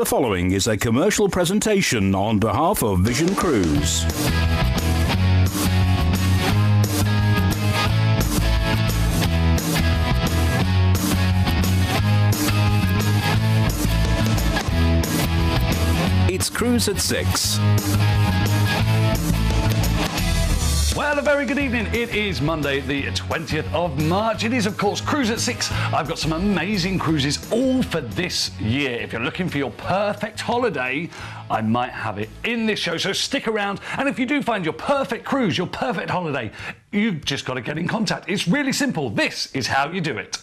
The following is a commercial presentation on behalf of Vision Cruise. It's Cruise at 6. Well, a very good evening. It is Monday, the 20th of March. It is, of course, Cruise at 6. I've got some amazing cruises all for this year. If you're looking for your perfect holiday, I might have it in this show, so stick around. And if you do find your perfect cruise, your perfect holiday, you've just got to get in contact. It's really simple. This is how you do it.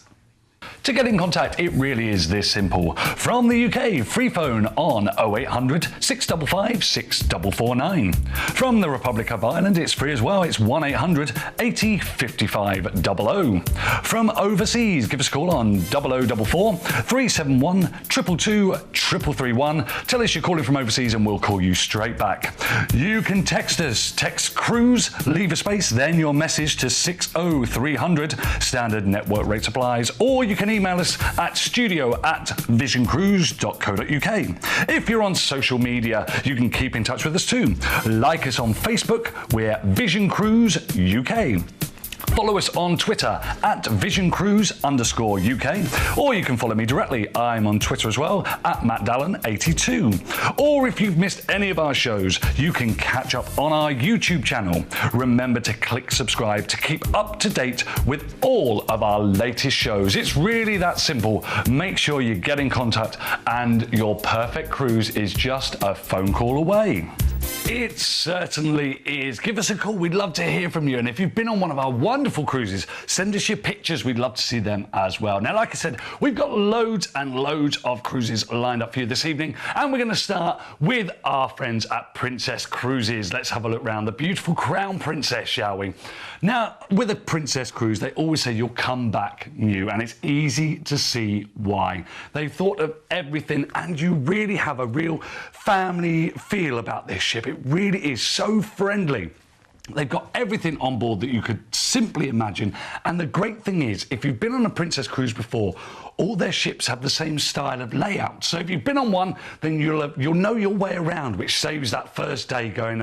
To get in contact, it really is this simple. From the UK, free phone on 0800 655 6449. From the Republic of Ireland, it's free as well. It's 1800 80 55 00. From overseas, give us a call on 0044 371 222 331. Tell us you're calling from overseas and we'll call you straight back. You can text us. Text cruise, leave a space, then your message to 60300. Standard network rates applies. Or you can email us at studio@visioncruise.co.uk. If you're on social media, you can keep in touch with us too. Like us on Facebook, we're Vision Cruise UK. Follow us on Twitter at VisionCruise_UK, or you can follow me directly. I'm on Twitter as well at MattDallen82. Or if you've missed any of our shows, you can catch up on our YouTube channel. Remember to click subscribe to keep up to date with all of our latest shows. It's really that simple. Make sure you get in contact and your perfect cruise is just a phone call away. It certainly is. Give us a call. We'd love to hear from you. And if you've been on one of our wonderful cruises, send us your pictures. We'd love to see them as well. Now, like I said, we've got loads and loads of cruises lined up for you this evening. And we're going to start with our friends at Princess Cruises. Let's have a look around the beautiful Crown Princess, shall we? Now, with a Princess Cruise, they always say you'll come back new. And it's easy to see why. They've thought of everything and you really have a real family feel about this ship. It really is so friendly. They've got everything on board that you could simply imagine. And the great thing is, if you've been on a Princess Cruise before, all their ships have the same style of layout. So if you've been on one, then you'll know your way around, which saves that first day going,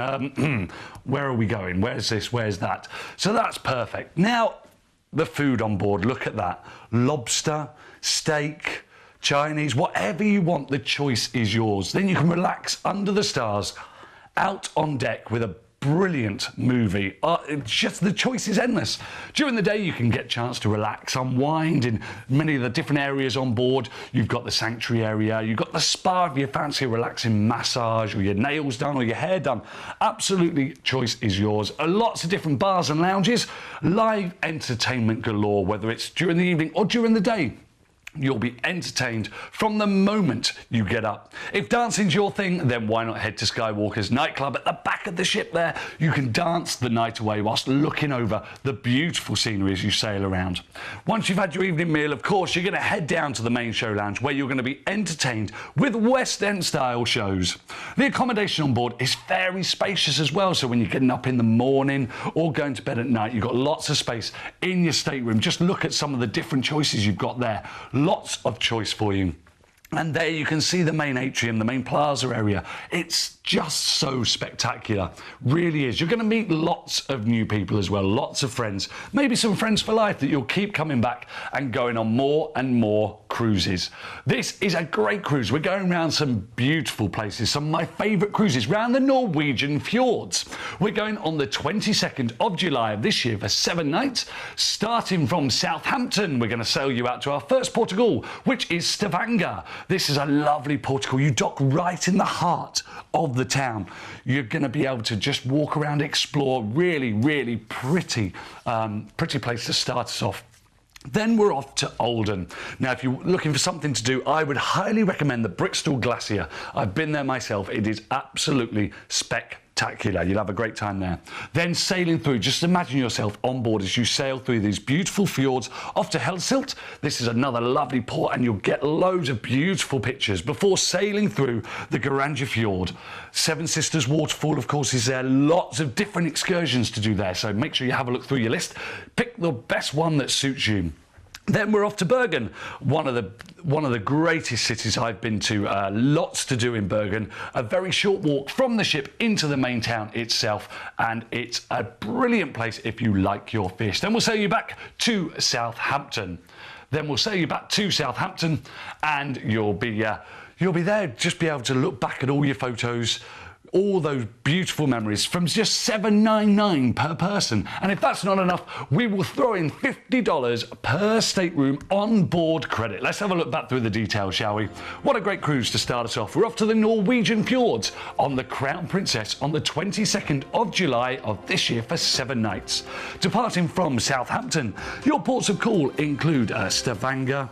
where are we going? Where's this? Where's that? So that's perfect. Now, the food on board, look at that. Lobster, steak, Chinese, whatever you want, the choice is yours. Then you can relax under the stars, out on deck with a brilliant movie. Just the choice is endless. During the day, you can get a chance to relax, unwind in many of the different areas on board. You've got the sanctuary area, you've got the spa if you fancy a relaxing massage or your nails done or your hair done. Absolutely, choice is yours. Lots of different bars and lounges, live entertainment galore, whether it's during the evening or during the day. You'll be entertained from the moment you get up. If dancing's your thing, then why not head to Skywalker's nightclub at the back of the ship there? You can dance the night away whilst looking over the beautiful scenery as you sail around. Once you've had your evening meal, of course, you're going to head down to the main show lounge where you're going to be entertained with West End style shows. The accommodation on board is very spacious as well, so when you're getting up in the morning or going to bed at night, you've got lots of space in your stateroom. Just look at some of the different choices you've got there. Lots of choice for you. And there you can see the main atrium, the main plaza area. It's just so spectacular. Really is. You're going to meet lots of new people as well, lots of friends, maybe some friends for life that you'll keep coming back and going on more and more cruises. This is a great cruise. We're going around some beautiful places, some of my favourite cruises around the Norwegian fjords. We're going on the 22nd of July of this year for 7 nights, starting from Southampton. We're going to sail you out to our first port of call, which is Stavanger. This is a lovely port of call. You dock right in the heart of the town. You're going to be able to just walk around, explore. Really, really pretty place to start us off. Then we're off to Oldham. Now, if you're looking for something to do, I would highly recommend the Brixton Glacier. I've been there myself. It is absolutely spectacular. You'll have a great time there. Then sailing through, just imagine yourself on board as you sail through these beautiful fjords off to Helsilt. This is another lovely port and you'll get loads of beautiful pictures before sailing through the Geiranger Fjord. Seven Sisters Waterfall, of course, is there. Lots of different excursions to do there, so make sure you have a look through your list. Pick the best one that suits you. Then we're off to Bergen, one of the greatest cities I've been to. Lots to do in Bergen. A very short walk from the ship into the main town itself, and it's a brilliant place if you like your fish. Then we'll sail you back to Southampton. And you'll be there, just be able to look back at all your photos, all those beautiful memories from just $7.99 per person. And if that's not enough, we will throw in $50 per stateroom on board credit. Let's have a look back through the details, shall we? What a great cruise to start us off. We're off to the Norwegian fjords on the Crown Princess on the 22nd of July of this year for 7 nights. Departing from Southampton, your ports of call include Stavanger,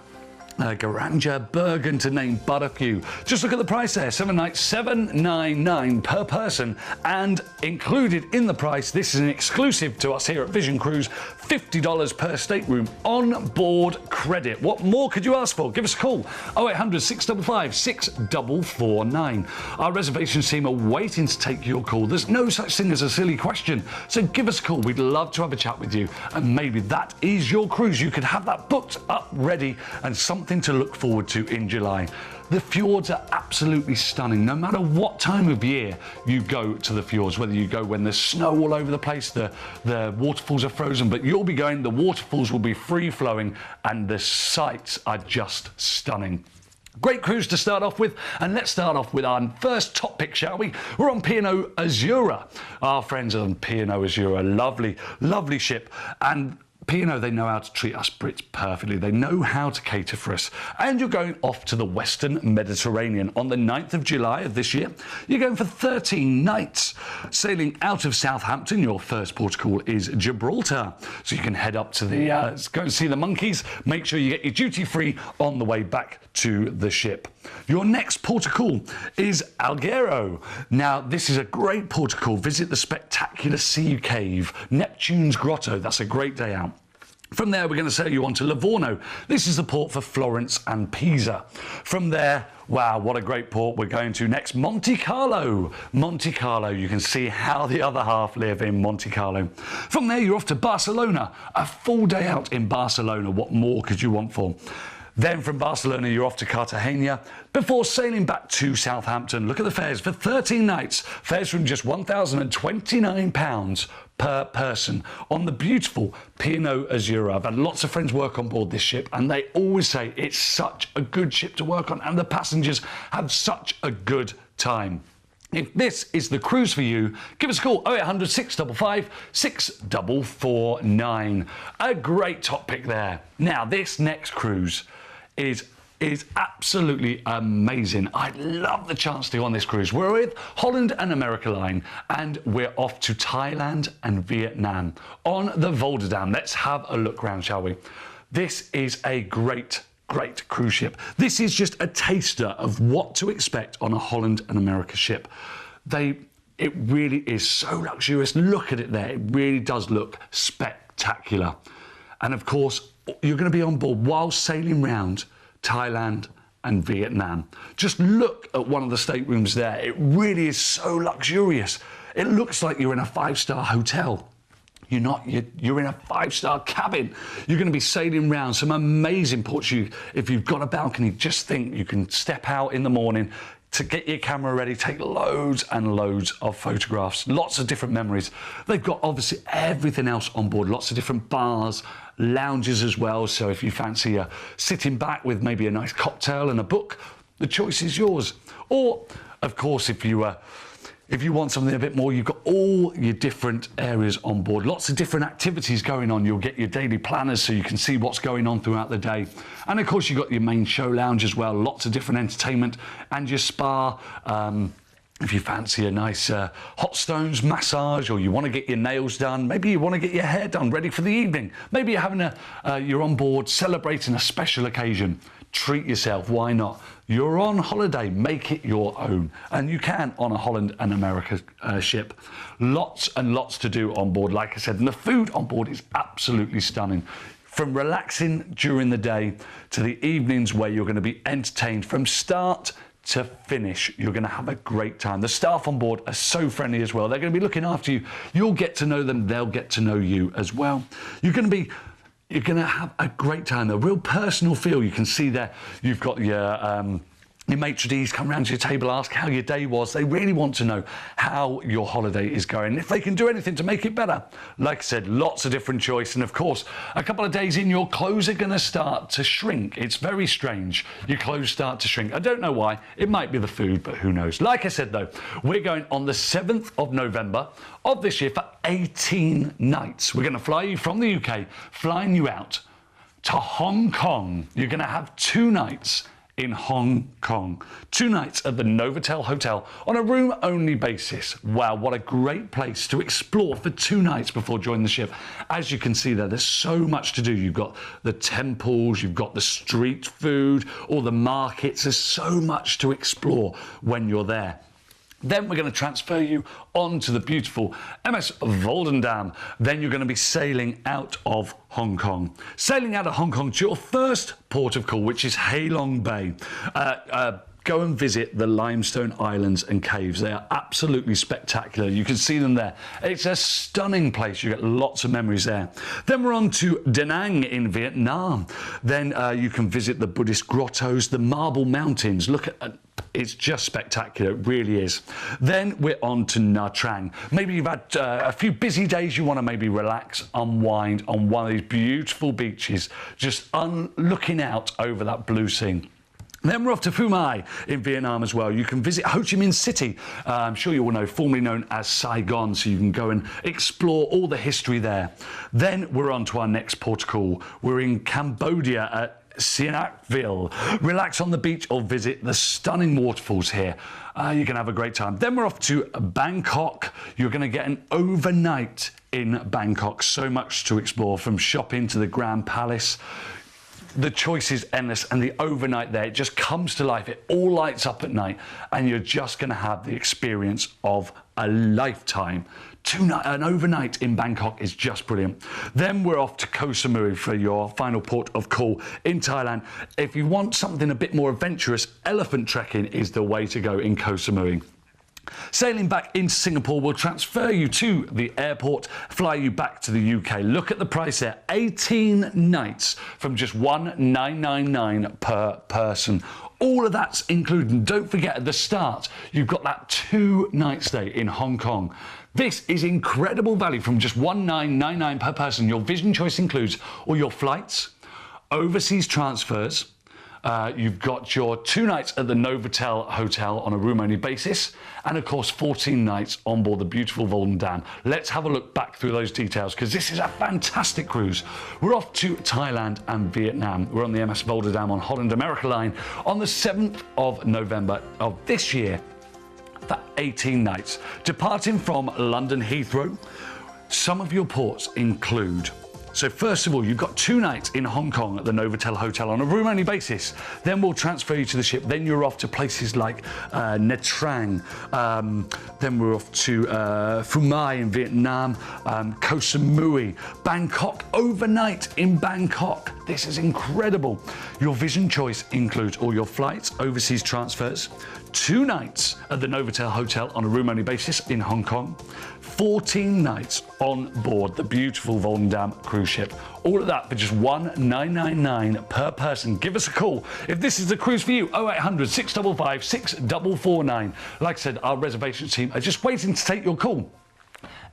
Garanja, Bergen, to name but a few. Just look at the price there. 7 nights, $7.99 per person, and included in the price, this is an exclusive to us here at Vision Cruise, $50 per stateroom on board credit. What more could you ask for? Give us a call, 0800 655 6449. Our reservations team are waiting to take your call. There's no such thing as a silly question, so give us a call. We'd love to have a chat with you, and maybe that is your cruise. You could have that booked up, ready, and something to look forward to in July. The fjords are absolutely stunning. No matter what time of year you go to the fjords, whether you go when there's snow all over the place, the waterfalls are frozen, but you'll be going, the waterfalls will be free flowing, and the sights are just stunning. Great cruise to start off with, and let's start off with our first top pick, shall we? We're on P&O Azura. Our friends on P&O Azura, lovely, lovely ship, and P&O, they know how to treat us Brits perfectly. They know how to cater for us. And you're going off to the Western Mediterranean on the 9th of July of this year. You're going for 13 nights. Sailing out of Southampton, your first port of call is Gibraltar. So you can head up to the, go and see the monkeys. Make sure you get your duty free on the way back to the ship. Your next port of call is Alghero. Now, this is a great port of call. Visit the spectacular sea cave, Neptune's Grotto. That's a great day out. From there, we're going to sail you on to Livorno. This is the port for Florence and Pisa. From there, wow, what a great port. We're going to next Monte Carlo. Monte Carlo, you can see how the other half live in Monte Carlo. From there, you're off to Barcelona. A full day out in Barcelona. What more could you want for? Then from Barcelona, you're off to Cartagena before sailing back to Southampton. Look at the fares for 13 nights. Fares from just £1,029 per person on the beautiful P&O Azura. I've had lots of friends work on board this ship, and they always say it's such a good ship to work on, and the passengers have such a good time. If this is the cruise for you, give us a call, 0800 655 6449. A great top pick there. Now, this next cruise is absolutely amazing. I'd love the chance to go on this cruise. We're with Holland and America Line, and we're off to Thailand and Vietnam on the Volderdam. Let's have a look round, shall we? This is a great cruise ship. This is just a taster of what to expect on a Holland and America ship. It really is so luxurious. Look at it there. It really does look spectacular. And of course, you're going to be on board while sailing round Thailand and Vietnam. Just look at one of the staterooms there. It really is so luxurious. It looks like you're in a 5-star hotel. You're not, you're in a 5-star cabin. You're going to be sailing around some amazing ports. If you've got a balcony, just think you can step out in the morning to get your camera ready, take loads and loads of photographs, lots of different memories. They've got obviously everything else on board, lots of different bars, lounges as well. So if you fancy sitting back with maybe a nice cocktail and a book, the choice is yours. Or, of course, if you want something a bit more, you've got all your different areas on board. Lots of different activities going on. You'll get your daily planners so you can see what's going on throughout the day. And of course, you've got your main show lounge as well. Lots of different entertainment and your spa. If you fancy a nice hot stones massage, or you want to get your nails done, maybe you want to get your hair done, ready for the evening. Maybe you're on board celebrating a special occasion. Treat yourself, why not? You're on holiday, make it your own. And you can on a Holland and America ship. Lots and lots to do on board, like I said, and the food on board is absolutely stunning. From relaxing during the day to the evenings where you're going to be entertained from start to finish. You're going to have a great time. The staff on board are so friendly as well. They're going to be looking after you. You'll get to know them, they'll get to know you as well. You're going to be You're going to have a great time. A real personal feel. You can see there, you've got your maitre d's come round to your table, ask how your day was. They really want to know how your holiday is going, if they can do anything to make it better. Like I said, lots of different choice. And of course, a couple of days in, your clothes are going to start to shrink. It's very strange. Your clothes start to shrink. I don't know why. It might be the food, but who knows? Like I said, though, we're going on the 7th of November of this year for 18 nights. We're going to fly you from the UK, flying you out to Hong Kong. You're going to have 2 nights in Hong Kong. 2 nights at the Novotel Hotel on a room-only basis. Wow, what a great place to explore for 2 nights before joining the ship. As you can see there's so much to do. You've got the temples, you've got the street food, all the markets. There's so much to explore when you're there. Then we're going to transfer you onto the beautiful MS Volendam. Then you're going to be sailing out of Hong Kong. Sailing out of Hong Kong to your first port of call, which is Halong Bay. Go and visit the limestone islands and caves. They are absolutely spectacular. You can see them there. It's a stunning place. You get lots of memories there. Then we're on to Da Nang in Vietnam. Then you can visit the Buddhist grottos, the Marble Mountains. Look at it's just spectacular, it really is. Then we're on to Nha Trang. Maybe you've had a few busy days, you want to maybe relax, unwind on one of these beautiful beaches, just looking out over that blue sea. Then we're off to Phu Mai in Vietnam as well. You can visit Ho Chi Minh City. I'm sure you all know, formerly known as Saigon, so you can go and explore all the history there. Then we're on to our next port of call. We're in Cambodia at Sihanoukville. Relax on the beach or visit the stunning waterfalls here. You can have a great time. Then we're off to Bangkok. You're going to get an overnight in Bangkok. So much to explore, from shopping to the Grand Palace. The choice is endless, and the overnight there, it just comes to life. It all lights up at night, and you're just going to have the experience of a lifetime. An overnight in Bangkok is just brilliant. Then we're off to Koh Samui for your final port of call in Thailand. If you want something a bit more adventurous, elephant trekking is the way to go in Koh Samui. Sailing back into Singapore will transfer you to the airport, fly you back to the UK. Look at the price there, 18 nights from just $1,999 per person. All of that's included. And don't forget, at the start, you've got that 2-night stay in Hong Kong. This is incredible value from just $1,999 per person. Your Vision Choice includes all your flights, overseas transfers. You've got your 2 nights at the Novotel Hotel on a room-only basis, and of course 14 nights on board the beautiful Volendam. Let's have a look back through those details, because this is a fantastic cruise. We're off to Thailand and Vietnam. We're on the MS Volendam on Holland America Line on the 7th of November of this year for 18 nights. Departing from London Heathrow, some of your ports include... So first of all, you've got 2 nights in Hong Kong at the Novotel Hotel on a room-only basis. Then we'll transfer you to the ship. Then you're off to places like Nha Trang. Then we're off to Phu Mai in Vietnam, Koh Samui, Bangkok, overnight in Bangkok. This is incredible. Your Vision Choice includes all your flights, overseas transfers, 2 nights at the Novotel Hotel on a room-only basis in Hong Kong, 14 nights on board the beautiful Volendam cruise ship. All of that for just $1,999 per person. Give us a call if this is the cruise for you. 0800 655 6449. Like I said, our reservations team are just waiting to take your call.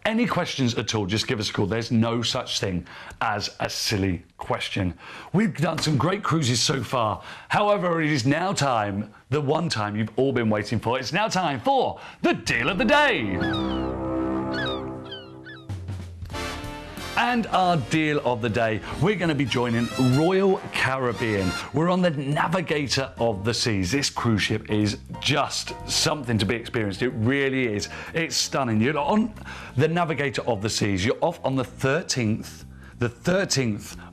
Any questions at all, just give us a call. There's no such thing as a silly question. We've done some great cruises so far. However, it is now time, the one time you've all been waiting for. It's now time for the deal of the day. And our deal of the day, we're going to be joining Royal Caribbean. We're on the Navigator of the Seas. This cruise ship is just something to be experienced. It really is. It's stunning. You're on the Navigator of the Seas. You're off on the 13th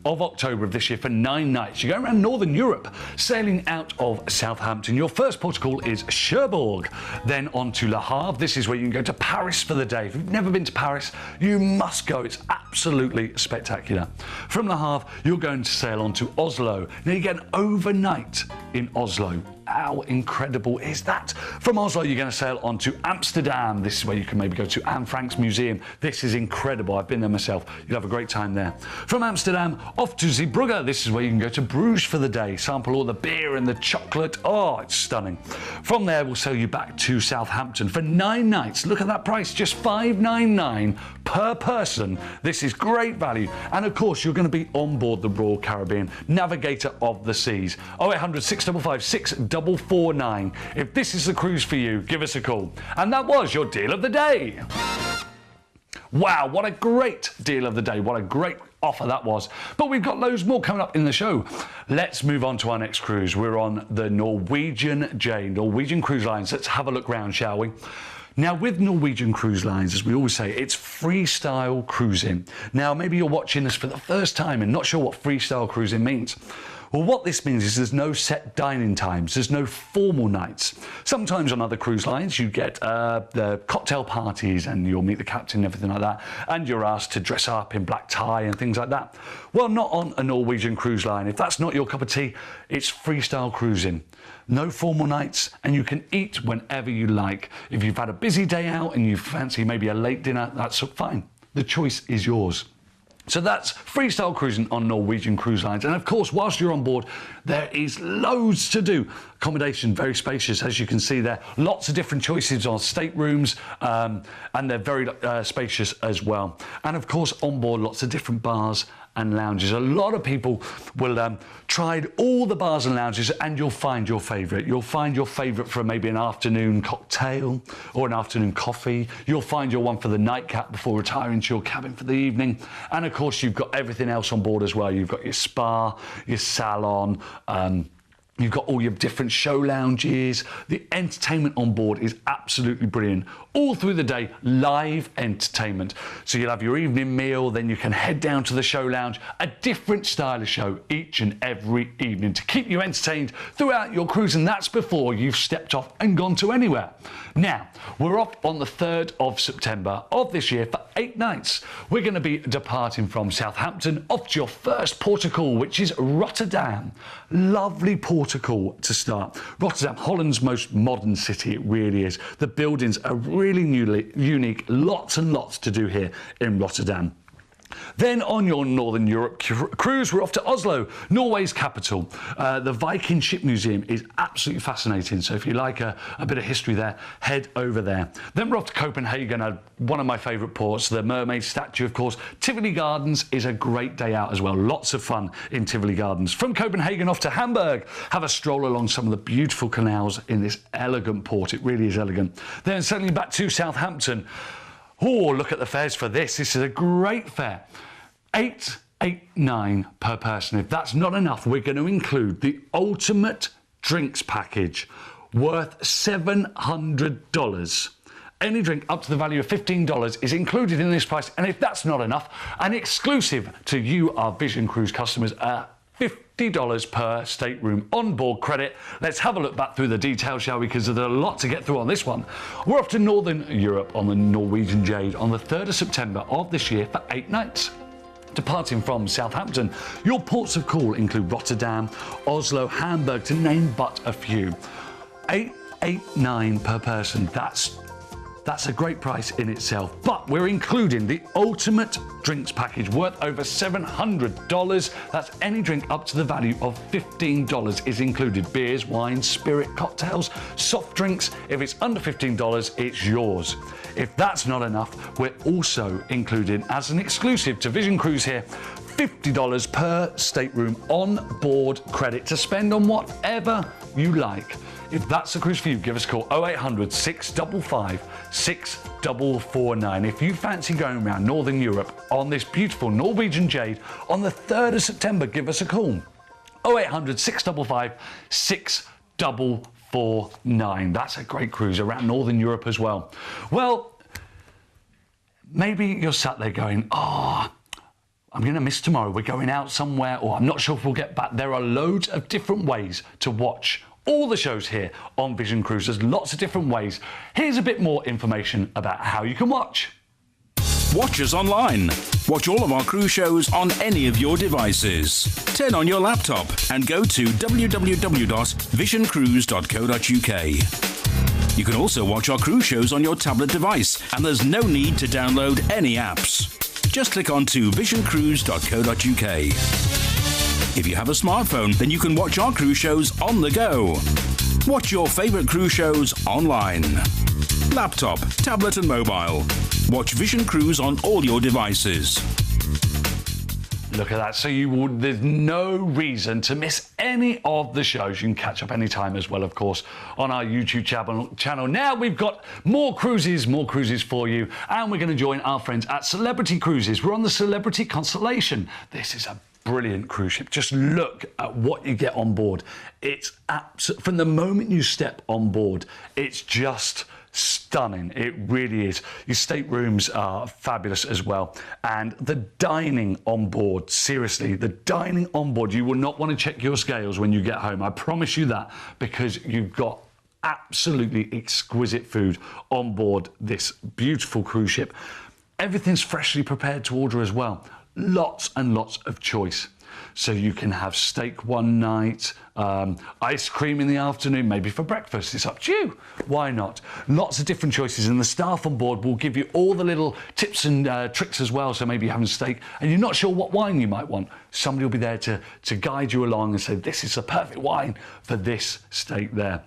of October of this year for 9 nights. You're going around Northern Europe, sailing out of Southampton. Your first port of call is Cherbourg, then on to Le Havre. This is where you can go to Paris for the day. If you've never been to Paris, you must go. It's absolutely absolutely spectacular. From Le Havre, you're going to sail on to Oslo. Now you get an overnight in Oslo. How incredible is that? From Oslo, you're going to sail on to Amsterdam. This is where you can maybe go to Anne Frank's museum. This is incredible. I've been there myself. You'll have a great time there. From Amsterdam, off to Zeebrugge. This is where you can go to Bruges for the day. Sample all the beer and the chocolate. Oh, it's stunning. From there, we'll sail you back to Southampton for 9 nights. Look at that price, just $599 per person. This is great value. And of course, you're going to be on board the Royal Caribbean, Navigator of the Seas. 0800 655 6449. If this is the cruise for you, give us a call. And that was your deal of the day. Wow, what a great deal of the day. What a great offer that was. But we've got loads more coming up in the show. Let's move on to our next cruise. We're on the Norwegian Jade, Norwegian Cruise Lines. Let's have a look round, shall we? Now, with Norwegian Cruise Lines, as we always say, it's freestyle cruising. Now, maybe you're watching this for the first time and not sure what freestyle cruising means. Well, what this means is there's no set dining times, there's no formal nights. Sometimes on other cruise lines you get the cocktail parties and you'll meet the captain and everything like that, and you're asked to dress up in black tie and things like that. Well, not on a Norwegian Cruise Line. If that's not your cup of tea, it's freestyle cruising. No formal nights, and you can eat whenever you like. If you've had a busy day out and you fancy maybe a late dinner, that's fine. The choice is yours. So that's freestyle cruising on Norwegian Cruise Lines. And of course, whilst you're on board, there is loads to do. Accommodation, very spacious, as you can see there. Lots of different choices on staterooms, and they're very spacious as well. And of course, on board, lots of different bars and lounges. A lot of people will tried all the bars and lounges, and you'll find your favourite. You'll find your favourite for maybe an afternoon cocktail or an afternoon coffee. You'll find your one for the nightcap before retiring to your cabin for the evening. And of course, you've got everything else on board as well. You've got your spa, your salon, you've got all your different show lounges. The entertainment on board is absolutely brilliant. All through the day, live entertainment. So you'll have your evening meal, then you can head down to the show lounge, a different style of show each and every evening to keep you entertained throughout your cruise, and that's before you've stepped off and gone to anywhere. Now, we're off on the 3rd of September of this year for 8 nights. We're going to be departing from Southampton off to your first port of call, which is Rotterdam. Lovely port of call to start. Rotterdam, Holland's most modern city, it really is. The buildings are really unique, lots and lots to do here in Rotterdam. Then on your Northern Europe cruise, we're off to Oslo, Norway's capital. The Viking Ship Museum is absolutely fascinating, so if you like a bit of history there, head over there. Then we're off to Copenhagen, one of my favourite ports, the Mermaid statue, of course. Tivoli Gardens is a great day out as well, lots of fun in Tivoli Gardens. From Copenhagen off to Hamburg, have a stroll along some of the beautiful canals in this elegant port, it really is elegant. Then sailing back to Southampton. Oh, look at the fares for this. This is a great fare. $889 per person. If that's not enough, we're going to include the ultimate drinks package worth $700. Any drink up to the value of $15 is included in this price. And if that's not enough, an exclusive to you, our Vision Cruise customers, $50 per stateroom on board credit. Let's have a look back through the details, shall we? Because there's a lot to get through on this one. We're off to Northern Europe on the Norwegian Jade on the 3rd of September of this year for 8 nights. Departing from Southampton, your ports of call include Rotterdam, Oslo, Hamburg, to name but a few. $889 per person. That's a great price in itself, but we're including the ultimate drinks package worth over $700. That's any drink up to the value of $15 is included. Beers, wines, spirit, cocktails, soft drinks. If it's under $15, it's yours. If that's not enough, we're also including, as an exclusive to Vision Cruise here, $50 per stateroom on board credit to spend on whatever you like. If that's a cruise for you, give us a call 0800 655 6449. If you fancy going around Northern Europe on this beautiful Norwegian Jade on the 3rd of September, give us a call 0800 655 6449. That's a great cruise around Northern Europe as well. Well, maybe you're sat there going, I'm going to miss tomorrow. We're going out somewhere, or I'm not sure if we'll get back. There are loads of different ways to watch all the shows here on Vision Cruise. There's lots of different ways. Here's a bit more information about how you can watch. Watch us online. Watch all of our cruise shows on any of your devices. Turn on your laptop and go to www.visioncruise.co.uk. You can also watch our cruise shows on your tablet device, and there's no need to download any apps. Just click on to visioncruise.co.uk. If you have a smartphone, then you can watch our cruise shows on the go. Watch your favourite cruise shows online. Laptop, tablet and mobile. Watch Vision Cruise on all your devices. Look at that. So there's no reason to miss any of the shows. You can catch up anytime as well, of course, on our YouTube channel. Now we've got more cruises for you, and we're going to join our friends at Celebrity Cruises. We're on the Celebrity Constellation. This is a brilliant cruise ship. Just look at what you get on board. It's from the moment you step on board, it's just stunning. It really is. Your staterooms are fabulous as well. And the dining on board, seriously, the dining on board, you will not want to check your scales when you get home. I promise you that, because you've got absolutely exquisite food on board this beautiful cruise ship. Everything's freshly prepared to order as well. Lots and lots of choice. So you can have steak one night, ice cream in the afternoon, maybe for breakfast. It's up to you. Why not? Lots of different choices, and the staff on board will give you all the little tips and tricks as well. So maybe you're having steak and you're not sure what wine you might want. Somebody will be there to guide you along and say, this is the perfect wine for this steak there.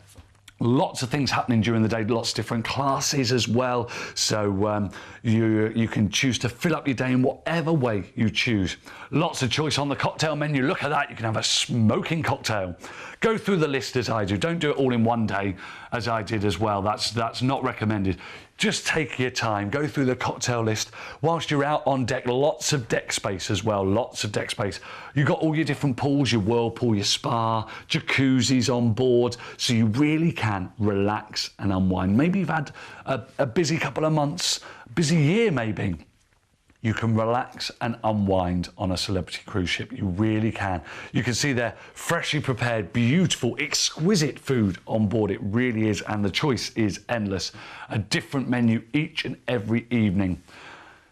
Lots of things happening during the day, lots of different classes as well. So you can choose to fill up your day in whatever way you choose. Lots of choice on the cocktail menu. Look at that. You can have a smoking cocktail. Go through the list as I do. Don't do it all in one day as I did as well. That's not recommended. Just take your time, go through the cocktail list. Whilst you're out on deck, lots of deck space as well, lots of deck space. You've got all your different pools, your whirlpool, your spa, jacuzzis on board, so you really can relax and unwind. Maybe you've had a busy couple of months, busy year maybe. You can relax and unwind on a Celebrity cruise ship. You really can. You can see their freshly prepared, beautiful, exquisite food on board. It really is, and the choice is endless. A different menu each and every evening.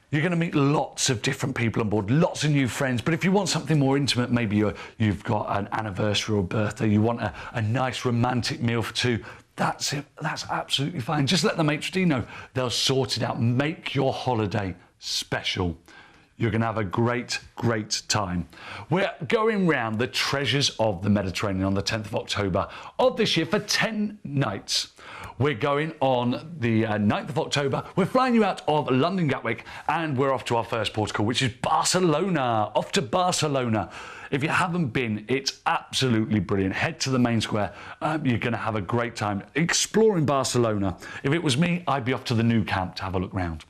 You're going to meet lots of different people on board, lots of new friends. But if you want something more intimate, maybe you've got an anniversary or birthday, you want a nice romantic meal for two, that's it. That's absolutely fine. Just let the maitre d' know. They'll sort it out. Make your holiday special. You're going to have a great, great time. We're going round the treasures of the Mediterranean on the 10th of October of this year for 10 nights. We're going on the 9th of October. We're flying you out of London Gatwick, and we're off to our first port of call, which is Barcelona. Off to Barcelona. If you haven't been, it's absolutely brilliant. Head to the main square. You're going to have a great time exploring Barcelona. If it was me, I'd be off to the Nou Camp to have a look round.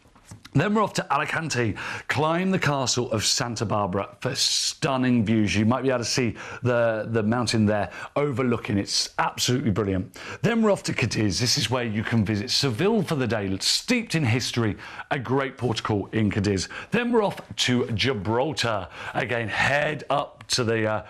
Then we're off to Alicante, climb the castle of Santa Barbara for stunning views. You might be able to see the mountain there overlooking. It's absolutely brilliant. Then we're off to Cadiz. This is where you can visit Seville for the day, steeped in history, a great port call in Cadiz. Then we're off to Gibraltar. Again, head up to the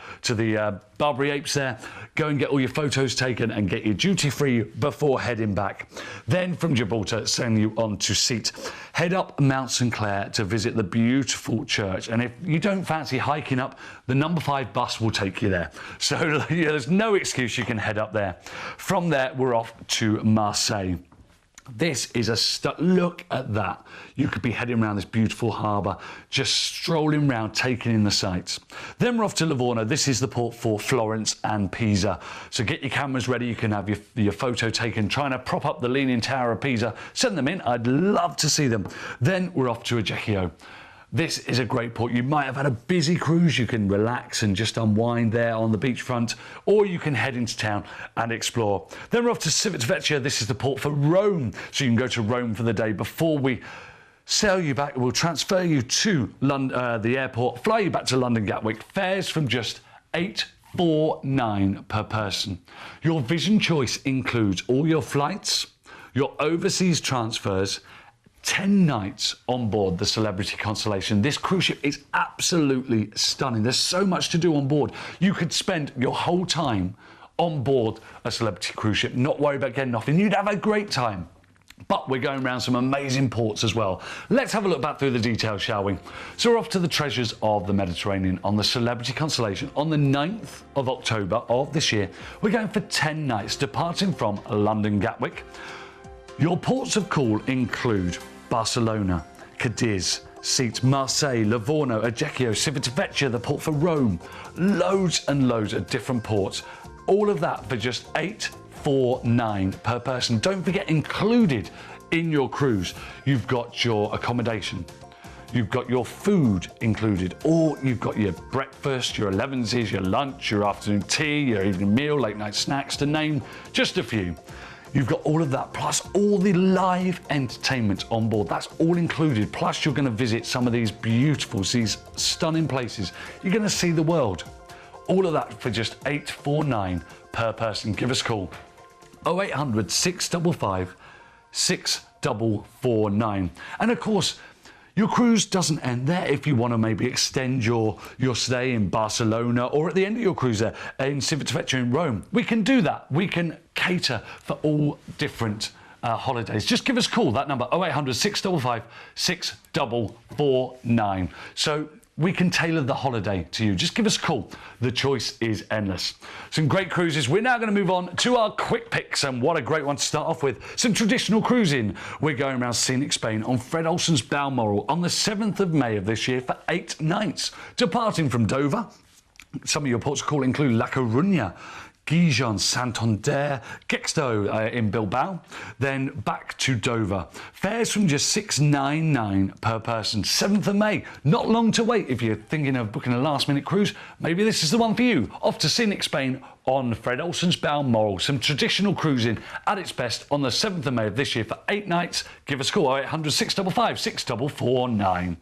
Barbary Apes there. Go and get all your photos taken and get your duty free before heading back. Then from Gibraltar, send you on to Sète. Head up Mount St Clair to visit the beautiful church. And if you don't fancy hiking up, the number 5 bus will take you there. So there's no excuse, you can head up there. From there, we're off to Marseille. This is look at that. You could be heading around this beautiful harbour, just strolling around, taking in the sights. Then we're off to Livorno. This is the port for Florence and Pisa. So get your cameras ready. You can have your photo taken, trying to prop up the Leaning Tower of Pisa. Send them in. I'd love to see them. Then we're off to Ajaccio. This is a great port. You might have had a busy cruise. You can relax and just unwind there on the beachfront, or you can head into town and explore. Then we're off to Civitavecchia. This is the port for Rome. So you can go to Rome for the day before we sail you back. We'll transfer you to the airport, fly you back to London Gatwick. Fares from just $849 per person. Your Vision choice includes all your flights, your overseas transfers, 10 nights on board the Celebrity Constellation. This cruise ship is absolutely stunning. There's so much to do on board. You could spend your whole time on board a Celebrity cruise ship, not worry about getting off, and you'd have a great time. But we're going around some amazing ports as well. Let's have a look back through the details, shall we? So we're off to the treasures of the Mediterranean on the Celebrity Constellation on the 9th of October of this year. We're going for 10 nights, departing from London Gatwick. Your ports of call include Barcelona, Cadiz, Sète, Marseille, Livorno, Ajaccio, Civitavecchia, the port for Rome. Loads and loads of different ports. All of that for just $849 per person. Don't forget, included in your cruise, you've got your accommodation, you've got your food included, or you've got your breakfast, your 11s, your lunch, your afternoon tea, your evening meal, late night snacks, to name just a few. You've got all of that, plus all the live entertainment on board. That's all included. Plus, you're going to visit some of these beautiful, these stunning places. You're going to see the world. All of that for just $849 per person. Give us a call. 0800 655 6449. And of course, your cruise doesn't end there. If you want to maybe extend your stay in Barcelona, or at the end of your cruise there in Civitavecchia in Rome, we can do that. We can cater for all different holidays. Just give us a call, that number, 0800 655 6449. So we can tailor the holiday to you. Just give us a call. The choice is endless. Some great cruises. We're now going to move on to our quick picks, and what a great one to start off with. Some traditional cruising. We're going around scenic Spain on Fred Olsen's Balmoral on the 7th of May of this year for 8 nights. Departing from Dover, some of your ports of call include La Coruña, Gijon, Santander, Gexto in Bilbao, then back to Dover. Fares from just $699 per person. 7th of May, not long to wait if you're thinking of booking a last-minute cruise. Maybe this is the one for you. Off to scenic Spain on Fred Olsen's Balmoral. Some traditional cruising at its best on the 7th of May of this year for 8 nights. Give us a call, 0800 655 6449.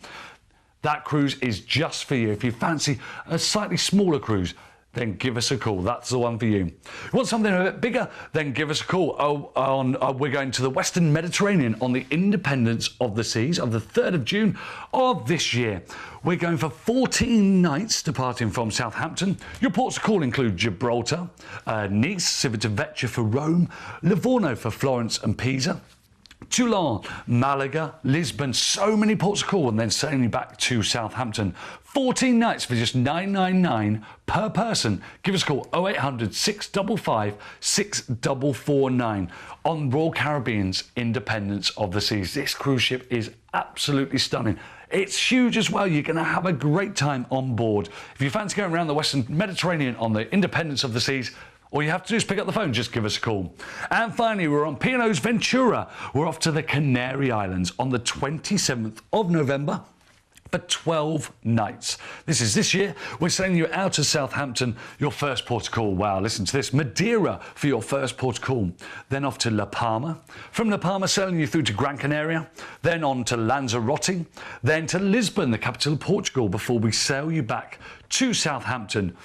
That cruise is just for you. If you fancy a slightly smaller cruise, then give us a call. That's the one for you. Want something a bit bigger? Then give us a call. We're going to the Western Mediterranean on the Independence of the Seas of the 3rd of June of this year. We're going for 14 nights, departing from Southampton. Your ports of call include Gibraltar, Nice, Civitavecchia for Rome, Livorno for Florence and Pisa, Toulon, Malaga, Lisbon, so many ports of call, and then sailing back to Southampton. 14 nights for just $999 per person. Give us a call, 0800 655 6449 on Royal Caribbean's Independence of the Seas. This cruise ship is absolutely stunning. It's huge as well. You're going to have a great time on board. If you fancy going around the Western Mediterranean on the Independence of the Seas, all you have to do is pick up the phone, just give us a call. And finally, we're on P&O's Ventura. We're off to the Canary Islands on the 27th of November for 12 nights. This year. We're sending you out to Southampton, your first port of call. Wow, listen to this. Madeira for your first port of call. Then off to La Palma. From La Palma, sailing you through to Gran Canaria. Then on to Lanzarote. Then to Lisbon, the capital of Portugal, before we sail you back to Southampton.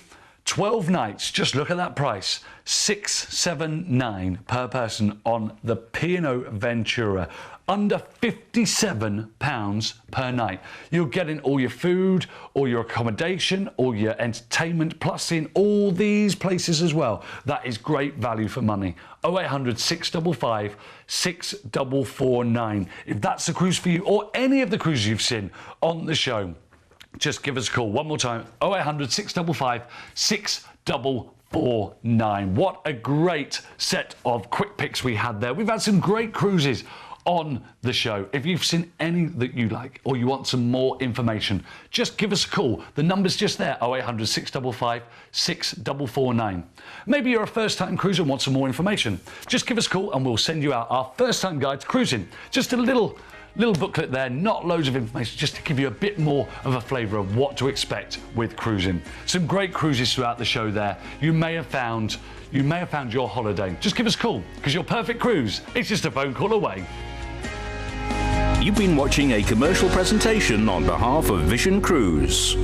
12 nights, just look at that price, $679 per person on the P&O Ventura, under £57 per night. You're getting all your food, all your accommodation, all your entertainment, plus in all these places as well. That is great value for money. 0800 655 6449. If that's the cruise for you, or any of the cruises you've seen on the show, just give us a call. One more time, 0800 655 6449. What a great set of quick picks we had there. We've had some great cruises on the show. If you've seen any that you like, or you want some more information, just give us a call. The number's just there, 0800 655 6449. Maybe you're a first-time cruiser and want some more information. Just give us a call and we'll send you out our first-time guide to cruising. Just a little booklet there, not loads of information, just to give you a bit more of a flavour of what to expect with cruising. Some great cruises throughout the show there. You may have found your holiday. Just give us a call, because your perfect cruise is just a phone call away. You've been watching a commercial presentation on behalf of Vision Cruise.